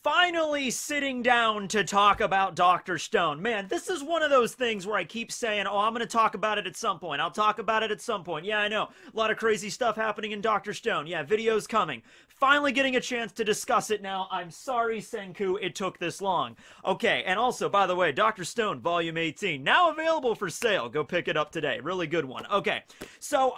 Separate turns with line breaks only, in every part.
finally sitting down to talk about Dr. Stone. Man, this is one of those things where I keep saying, oh, I'm going to talk about it at some point. I'll talk about it at some point. Yeah, I know. A lot of crazy stuff happening in Dr. Stone. Yeah, videos coming. Finally getting a chance to discuss it now. I'm sorry, Senku, it took this long. Okay, and also, by the way, Dr. Stone, Volume 18, now available for sale. Go pick it up today. Really good one. Okay, so,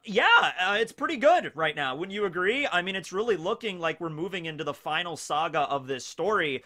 it's pretty good right now. Wouldn't you agree? I mean, it's really looking like we're moving into the final saga of this story,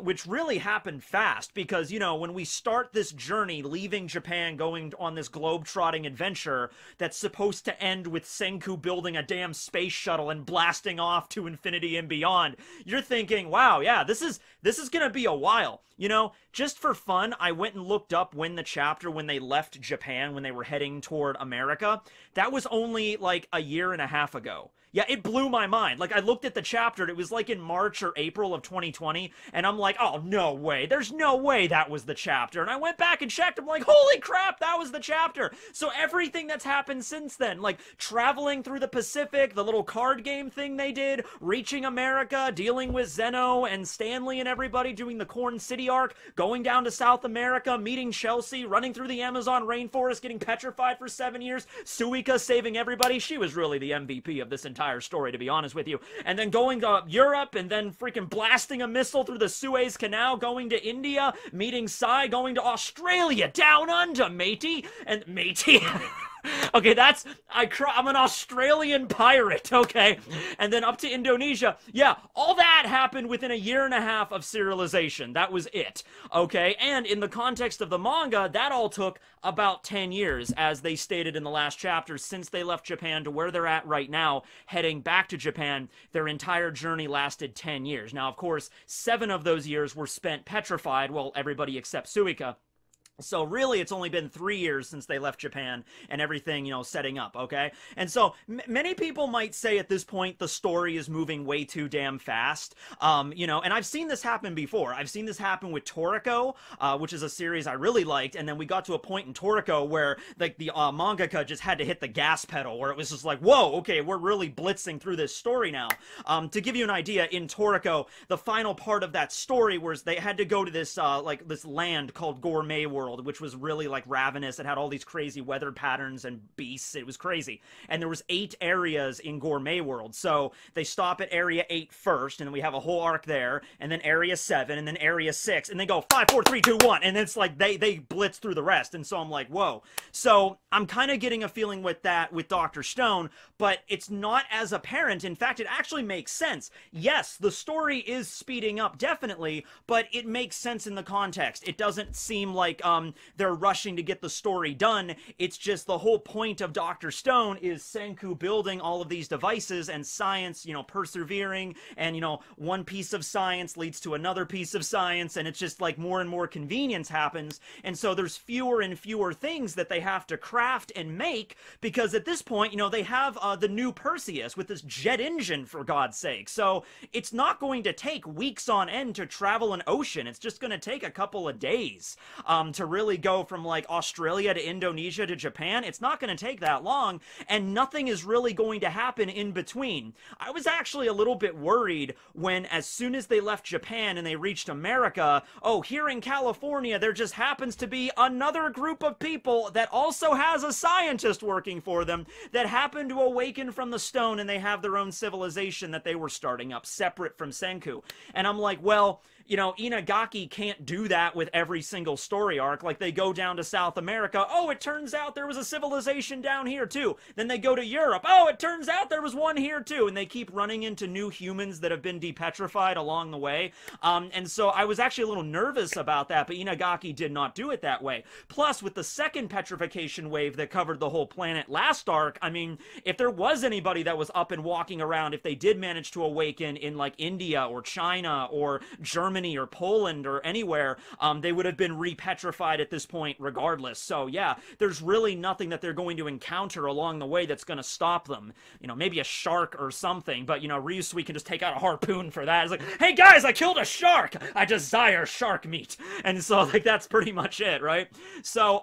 which really happened fast because, you know, when we start this journey leaving Japan, going on this globe-trotting adventure that's supposed to end with Senku building a damn space shuttle and blasting off to infinity and beyond, you're thinking, wow, yeah, this is gonna be a while. You know, just for fun, I went and looked up when they left Japan, when they were heading toward America. That was only like a year and a half ago. Yeah, it blew my mind. Like, I looked at the chapter, and it was like in March or April of 2020, and I'm like, oh, no way. There's no way that was the chapter. And I went back and checked. I'm like, holy crap, that was the chapter. So everything that's happened since then, like traveling through the Pacific, the little card game thing they did, reaching America, dealing with Zeno and Stanley and everybody, doing the Corn City arc, going down to South America, meeting Chelsea, running through the Amazon rainforest, getting petrified for 7 years, Suika saving everybody. She was really the MVP of this entire story, to be honest with you. And then going to Europe, and then freaking blasting a missile through the Suez Canal, going to India, meeting Sai, going to Australia, down under, matey. And matey. Okay, I'm an Australian pirate, okay? And then up to Indonesia. Yeah, all that happened within a year and a half of serialization. That was it, okay? And in the context of the manga, that all took about 10 years, as they stated in the last chapter, since they left Japan to where they're at right now, heading back to Japan. Their entire journey lasted 10 years. Now, of course, 7 of those years were spent petrified, well, everybody except Suika. So really, it's only been 3 years since they left Japan and everything, you know, setting up, okay? And so many people might say at this point the story is moving way too damn fast, you know, and I've seen this happen before. I've seen this happen with Toriko, which is a series I really liked, and then we got to a point in Toriko where, like, the mangaka just had to hit the gas pedal, where it was just like, whoa, okay, we're really blitzing through this story now. To give you an idea, in Toriko, the final part of that story was they had to go to this, this land called Gourmet World, which was really like ravenous. It had all these crazy weather patterns and beasts. It was crazy. And there was 8 areas in Gourmet World. So they stop at area 8 first, and then we have a whole arc there, and then area 7, and then area 6, and they go 5, 4, 3, 2, 1, and it's like they blitz through the rest. And so I'm like, whoa. So I'm kind of getting a feeling with that with Dr. Stone, but it's not as apparent. In fact, it actually makes sense. Yes, the story is speeding up, definitely, but it makes sense in the context. It doesn't seem like they're rushing to get the story done. It's just the whole point of Dr. Stone is Senku building all of these devices and science, you know, persevering, and, you know, one piece of science leads to another piece of science, and it's just like more and more convenience happens, and so there's fewer and fewer things that they have to craft and make, because at this point, you know, they have the new Perseus with this jet engine, for God's sake. So it's not going to take weeks on end to travel an ocean. It's just going to take a couple of days to really go from like Australia to Indonesia to Japan. It's not going to take that long, and nothing is really going to happen in between. I was actually a little bit worried when, as soon as they left Japan and they reached America, oh, here in California there just happens to be another group of people that also has a scientist working for them that happened to awaken from the stone, and they have their own civilization that they were starting up separate from Senku. And I'm like, well, you know, Inagaki can't do that with every single story arc. Like, they go down to South America, oh, it turns out there was a civilization down here too. Then they go to Europe, oh, it turns out there was one here too. And they keep running into new humans that have been depetrified along the way. And so I was actually a little nervous about that, but Inagaki did not do it that way. Plus, with the second petrification wave that covered the whole planet last arc, I mean, if there was anybody that was up and walking around, if they did manage to awaken in like India or China or Germany or Poland or anywhere, they would have been repetrified at this point regardless. So yeah, there's really nothing that they're going to encounter along the way that's going to stop them. You know, maybe a shark or something, but, you know, Ryusui can just take out a harpoon for that. It's like, hey guys, I killed a shark! I desire shark meat! And so, like, that's pretty much it, right? So,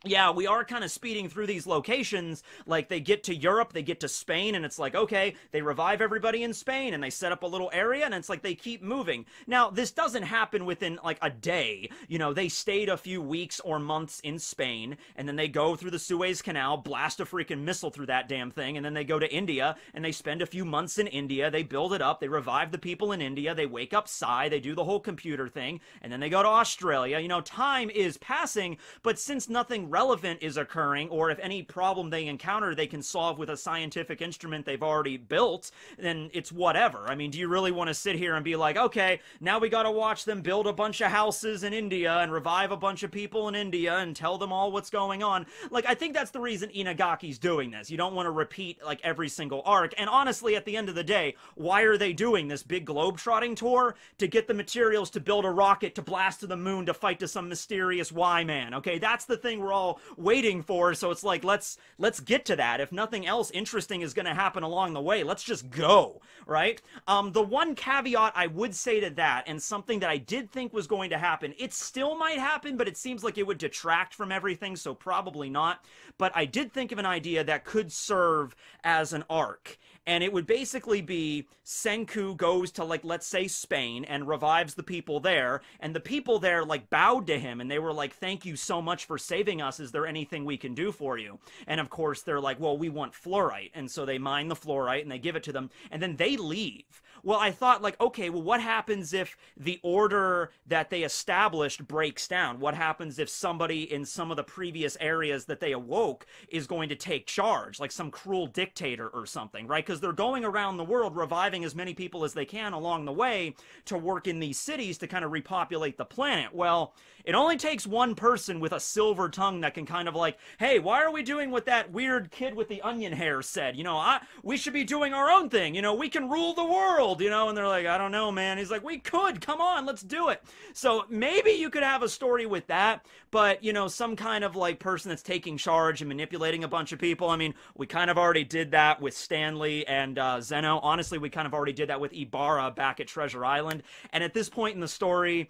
Yeah, we are kind of speeding through these locations. Like, they get to Europe, they get to Spain, and it's like, okay, they revive everybody in Spain, and they set up a little area, and it's like they keep moving. Now, this doesn't happen within, like, a day. You know, they stayed a few weeks or months in Spain, and then they go through the Suez Canal, blast a freaking missile through that damn thing, and then they go to India, and they spend a few months in India, they build it up, they revive the people in India, they wake up Psy, they do the whole computer thing, and then they go to Australia. You know, time is passing, but since nothing relevant is occurring, or if any problem they encounter they can solve with a scientific instrument they've already built, then it's whatever. I mean, do you really want to sit here and be like, okay, now we gotta watch them build a bunch of houses in India and revive a bunch of people in India and tell them all what's going on? Like, I think that's the reason Inagaki's doing this. You don't want to repeat, like, every single arc, and honestly, at the end of the day, why are they doing this big globe-trotting tour? To get the materials to build a rocket to blast to the moon to fight to some mysterious Y-Man, okay? That's the thing we're all waiting for, so it's like, let's get to that. If nothing else interesting is going to happen along the way, let's just go, right? The one caveat I would say to that, and something that I did think was going to happen, it still might happen, but it seems like it would detract from everything, so probably not, but I did think of an idea that could serve as an arc. And it would basically be Senku goes to, like, let's say Spain and revives the people there, and the people there, like, bowed to him, and they were like, thank you so much for saving us, is there anything we can do for you? And of course they're like, well, we want fluorite, and so they mine the fluorite and they give it to them, and then they leave. Well, I thought, like, okay, well, what happens if the order that they established breaks down? What happens if somebody in some of the previous areas that they awoke is going to take charge, like some cruel dictator or something, right? Because they're going around the world reviving as many people as they can along the way to work in these cities to kind of repopulate the planet. Well, it only takes one person with a silver tongue that can kind of like, hey, why are we doing what that weird kid with the onion hair said? You know, we should be doing our own thing. You know, we can rule the world, you know? And they're like, I don't know, man. He's like, we could. Come on, let's do it. So maybe you could have a story with that, but, you know, some kind of like person that's taking charge and manipulating a bunch of people. I mean, we kind of already did that with Stanley and Zeno. Honestly, we kind of already did that with Ibarra back at Treasure Island. And at this point in the story,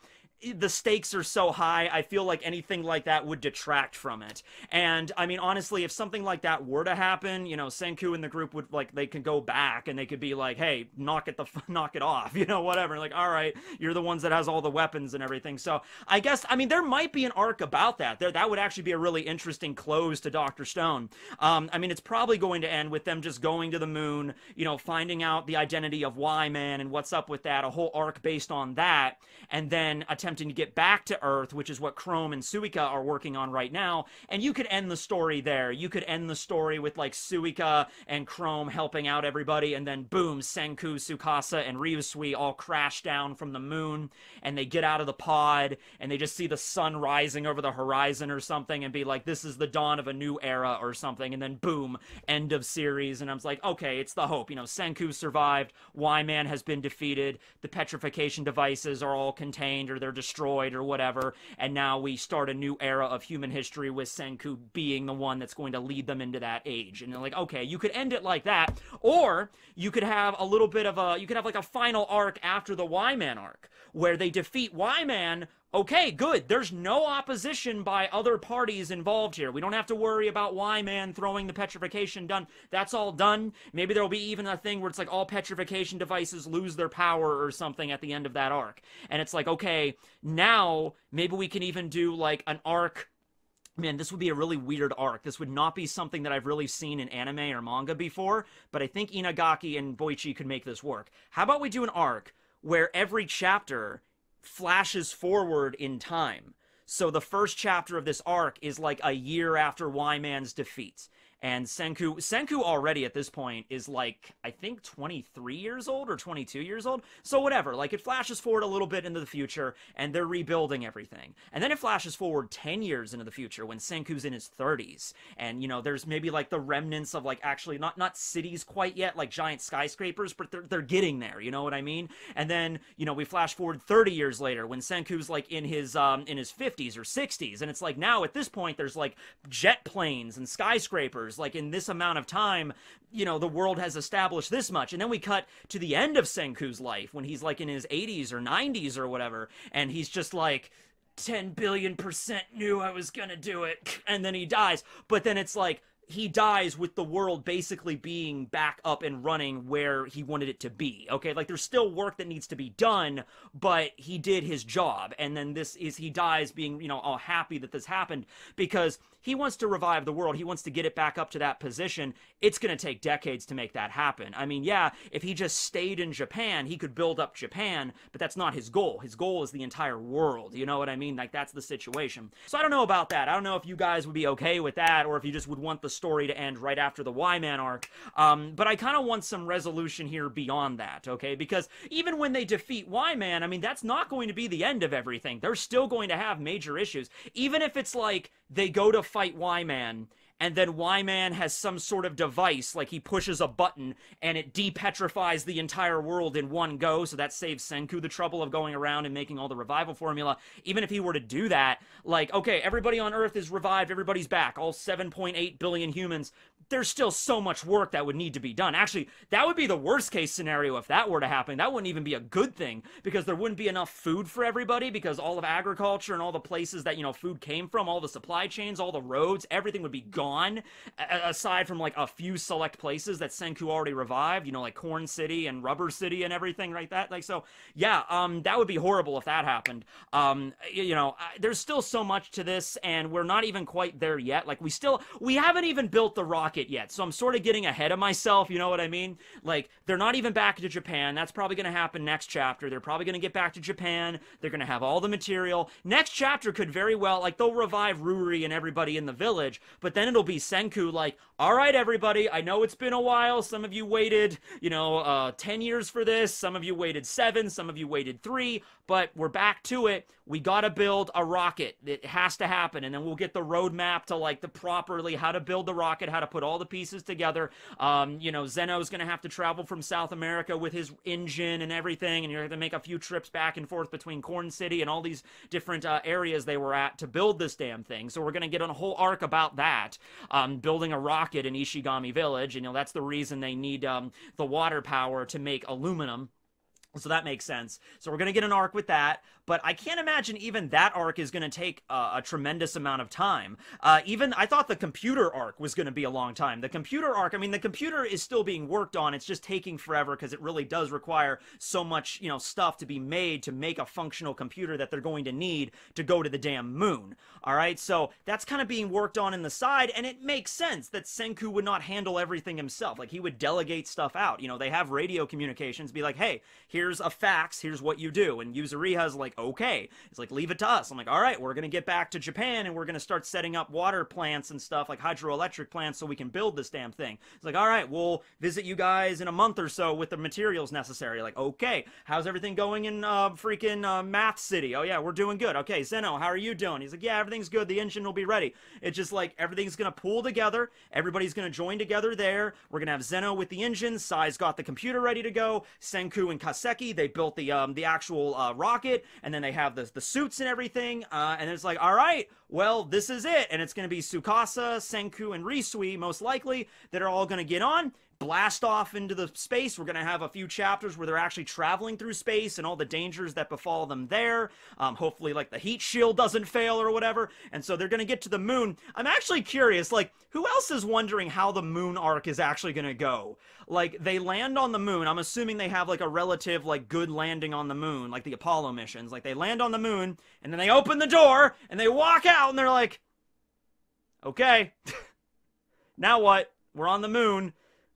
the stakes are so high, I feel like anything like that would detract from it. And, I mean, honestly, if something like that were to happen, you know, Senku and the group would, like, they could go back and they could be like, hey, knock it off, you know, whatever. Like, all right, you're the ones that has all the weapons and everything. So, I guess, I mean, there might be an arc about that. That would actually be a really interesting close to Dr. Stone. I mean, it's probably going to end with them just going to the moon, you know, finding out the identity of Y-Man and what's up with that, a whole arc based on that, and then attempting to get back to Earth, which is what Chrome and Suika are working on right now, and you could end the story there. You could end the story with, like, Suika and Chrome helping out everybody, and then boom, Senku, Tsukasa, and Ryusui all crash down from the moon, and they get out of the pod, and they just see the sun rising over the horizon or something, and be like, this is the dawn of a new era or something, and then boom, end of series. And I'm like, okay, it's the hope. You know, Senku survived, Y-Man has been defeated, the petrification devices are all contained, or they're destroyed or whatever, and now we start a new era of human history with Senku being the one that's going to lead them into that age. And they're like, okay, you could end it like that, or you could have a little bit of a, you could have like a final arc after the Y-Man arc, where they defeat Y-Man. Okay, good. There's no opposition by other parties involved here. We don't have to worry about Y-Man throwing the petrification done. That's all done. Maybe there'll be even a thing where it's like all petrification devices lose their power or something at the end of that arc. And it's like, okay, now maybe we can even do like an arc. Man, this would be a really weird arc. This would not be something that I've really seen in anime or manga before, but I think Inagaki and Boichi could make this work. How about we do an arc where every chapter flashes forward in time? So the first chapter of this arc is like a year after Y-Man's defeat. And Senku already at this point is like, I think 23 years old or 22 years old. So whatever, like it flashes forward a little bit into the future and they're rebuilding everything. And then it flashes forward 10 years into the future when Senku's in his 30s. And, you know, there's maybe like the remnants of like actually not cities quite yet, like giant skyscrapers, but they're getting there, you know what I mean? And then, you know, we flash forward 30 years later when Senku's like in his 50s or 60s. And it's like now at this point, there's like jet planes and skyscrapers. Like in this amount of time, you know, the world has established this much. And then we cut to the end of Senku's life when he's like in his 80s or 90s or whatever, and he's just like, 10 billion% knew I was gonna do it. And then he dies. But then it's like, he dies with the world basically being back up and running where he wanted it to be. Okay, like there's still work that needs to be done, but he did his job. And then he dies being, you know, all happy that this happened because he wants to revive the world. He wants to get it back up to that position. It's going to take decades to make that happen. I mean, yeah, if he just stayed in Japan, he could build up Japan, but that's not his goal. His goal is the entire world. You know what I mean? Like, that's the situation. So I don't know about that. I don't know if you guys would be okay with that, or if you just would want the story to end right after the Y-Man arc. But I kind of want some resolution here beyond that, okay? Because even when they defeat Y-Man, I mean, that's not going to be the end of everything. They're still going to have major issues. Even if it's like they go to fight Y-Man, and then Y-Man has some sort of device, like he pushes a button, and it depetrifies the entire world in one go, so that saves Senku the trouble of going around and making all the revival formula. Even if he were to do that, like, okay, everybody on Earth is revived, everybody's back, all 7.8 billion humans, there's still so much work that would need to be done. Actually, that would be the worst case scenario if that were to happen. That wouldn't even be a good thing, because there wouldn't be enough food for everybody, because all of agriculture and all the places that, you know, food came from, all the supply chains, all the roads, everything would be gone. Aside from like a few select places that Senku already revived, you know, like Corn City and Rubber City and everything like that. Like, so yeah, that would be horrible if that happened. You know, there's still so much to this, and we're not even quite there yet. Like, we haven't even built the rocket yet, so I'm sort of getting ahead of myself, you know what I mean? Like, they're not even back to Japan. That's probably going to happen next chapter. They're probably going to get back to Japan. They're going to have all the material. Next chapter could very well, like, they'll revive Ruri and everybody in the village, but then it'll be Senku like, all right, everybody, I know it's been a while. Some of you waited, you know, 10 years for this. Some of you waited 7. Some of you waited 3. But we're back to it. We got to build a rocket. It has to happen. And then we'll get the roadmap to, like, properly how to build the rocket, how to put all the pieces together. You know, Zeno's going to have to travel from South America with his engine and everything. And you're going to make a few trips back and forth between Corn City and all these different areas they were at to build this damn thing. So we're going to get on a whole arc about that. Building a rocket in Ishigami Village, and, you know, that's the reason they need the water power to make aluminum. So that makes sense. So we're going to get an arc with that, but I can't imagine even that arc is going to take a tremendous amount of time. Even, I thought the computer arc was going to be a long time. The computer arc, I mean, the computer is still being worked on. It's just taking forever because it really does require so much, you know, stuff to be made to make a functional computer that they're going to need to go to the damn moon. All right, so that's kind of being worked on in the side, and it makes sense that Senku would not handle everything himself. Like, he would delegate stuff out. You know, they have radio communications, be like, hey, here's a fax, here's what you do. And Yuzuriha's like, okay. He's like, leave it to us. I'm like, all right, we're going to get back to Japan, and we're going to start setting up water plants and stuff, like hydroelectric plants, so we can build this damn thing. It's like, all right, we'll visit you guys in a month or so with the materials necessary. Like, okay, how's everything going in freaking Math City? Oh, yeah, we're doing good. Okay, Zeno, how are you doing? He's like, yeah, everything's good. The engine will be ready. It's just like everything's going to pool together. Everybody's going to join together there. We're going to have Zeno with the engine. Sai's got the computer ready to go. Senku and Kaseki, they built the actual rocket, and then they have the suits and everything, and it's like, all right, well, this is it. And it's going to be Tsukasa, Senku, and Risui, most likely, that are all going to get on, blast off into the space. We're going to have a few chapters where they're actually traveling through space and all the dangers that befall them there. Hopefully, like, the heat shield doesn't fail or whatever. And so they're going to get to the moon. I'm actually curious, like, who else is wondering how the moon arc is actually going to go? Like, they land on the moon. I'm assuming they have, like, a relative, like, good landing on the moon, like the Apollo missions. Like, they land on the moon, and then they open the door, and they walk out, and they're like, okay, now what? We're on the moon.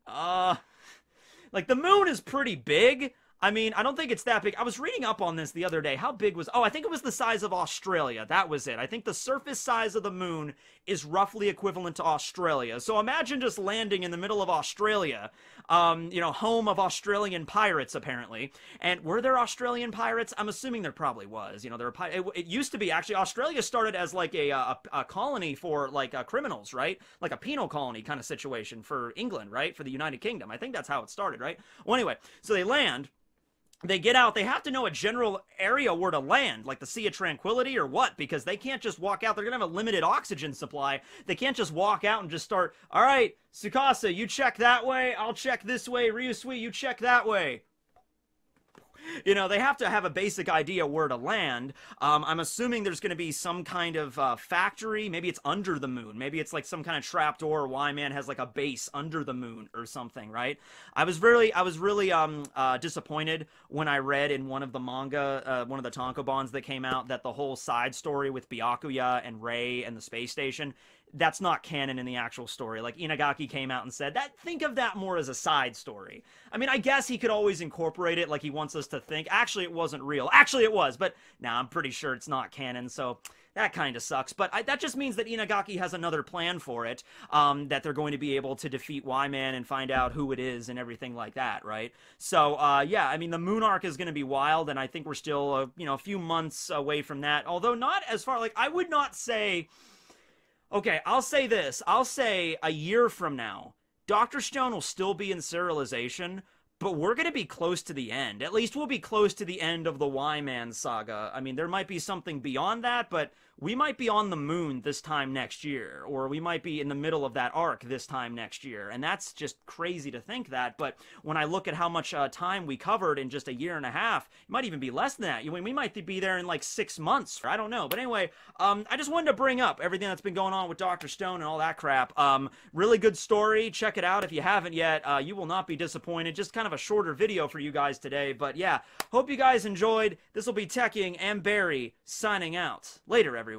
Like, the moon is pretty big. I mean, I don't think it's that big. I was reading up on this the other day. How big was... Oh, I think it was the size of Australia. That was it. I think the surface size of the moon is roughly equivalent to Australia. So imagine just landing in the middle of Australia, you know, home of Australian pirates, apparently. And were there Australian pirates? I'm assuming there probably was. You know, there were it used to be, actually. Australia started as, like, a colony for, like, criminals, right? Like a penal colony kind of situation for England, right? For the United Kingdom. I think that's how it started, right? Well, anyway, so they land... They get out, they have to know a general area where to land, like the Sea of Tranquility or what, because they can't just walk out. They're going to have a limited oxygen supply. They can't just walk out and just start, all right, Tsukasa, you check that way, I'll check this way, Ryusui, you check that way. You know, they have to have a basic idea where to land. I'm assuming there's going to be some kind of factory. Maybe it's under the moon. Maybe it's like some kind of trapdoor. Y-Man has like a base under the moon or something, right? I was really disappointed when I read in one of the manga, one of the tankobons that came out, that the whole side story with Byakuya and Rei and the space station, that's not canon in the actual story. Like, Inagaki came out and said that, think of that more as a side story. I mean, I guess he could always incorporate it like he wants us to think. Actually, it wasn't real. Actually, it was, but now I'm pretty sure it's not canon, so that kind of sucks. But that just means that Inagaki has another plan for it, that they're going to be able to defeat Y-Man and find out who it is and everything like that, right? So, yeah, I mean, the Moon Arc is going to be wild, and I think we're still, a few months away from that. Although not as far, like, I would not say... Okay, I'll say this. I'll say a year from now, Dr. Stone will still be in serialization, but we're going to be close to the end. At least we'll be close to the end of the Y-Man saga. I mean, there might be something beyond that, but we might be on the moon this time next year, or we might be in the middle of that arc this time next year, and that's just crazy to think that. But when I look at how much time we covered in just a year and a half, it might even be less than that. We might be there in like 6 months. I don't know. But anyway, I just wanted to bring up everything that's been going on with Dr. Stone and all that crap. Really good story. Check it out if you haven't yet. You will not be disappointed. Just kind of a shorter video for you guys today. But yeah, hope you guys enjoyed. This will be Tekking and Barry signing out. Later, everyone.